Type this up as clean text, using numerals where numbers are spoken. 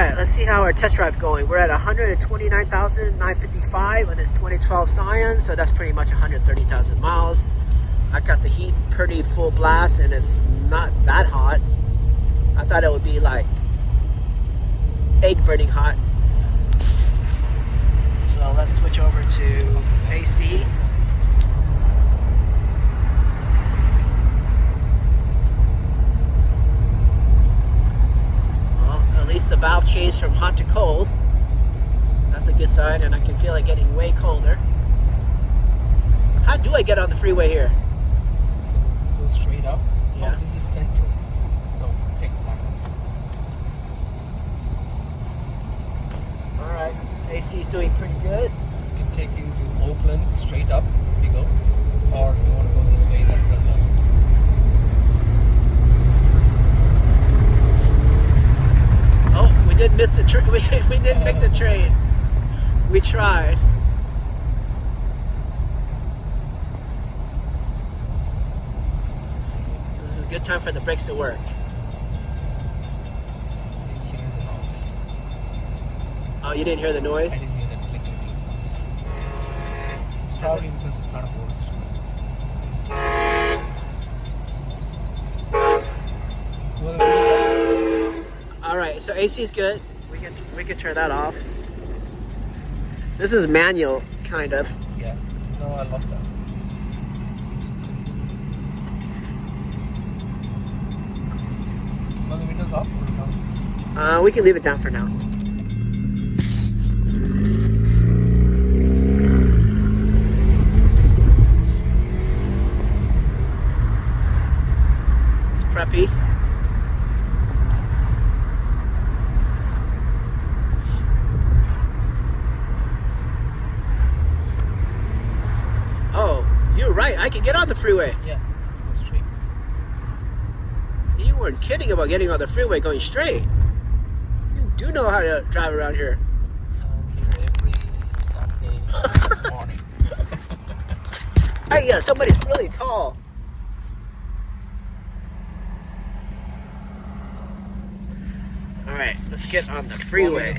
right, let's see how our test drive's going. We're at 129,955 on this 2012 Scion, so that's pretty much 130,000 miles. I got the heat pretty full blast and it's not that hot. I thought it would be like egg burning hot. So let's switch over to AC. Well, at least the valve changed from hot to cold. That's a good sign, and I can feel it getting way colder. How do I get on the freeway here? So go straight up. Yeah. Oh, this is center. No, take that one. Alright, AC is doing pretty good. You can take you to Oakland straight up if you go. Or if you want to go this way, then the left. Oh, we did miss the train. We didn't make the train. We tried. This is a good time for the brakes to work. I didn't hear the noise. Oh, you didn't hear the noise? I didn't hear that clicking. It's probably because it's not a forest. Well, what is that? All right, so AC is good. We can turn that off. This is manual, kind of. Yeah. No, I love that. Keeps it simple. Well, the windows up or no? We can leave it down for now. It's preppy. Oh, you're right. I can get on the freeway. Yeah, let's go straight. You weren't kidding about getting on the freeway going straight. You do know how to drive around here. I'm here every Saturday morning. Hey, yeah, somebody's really tall. All right, let's get on the freeway.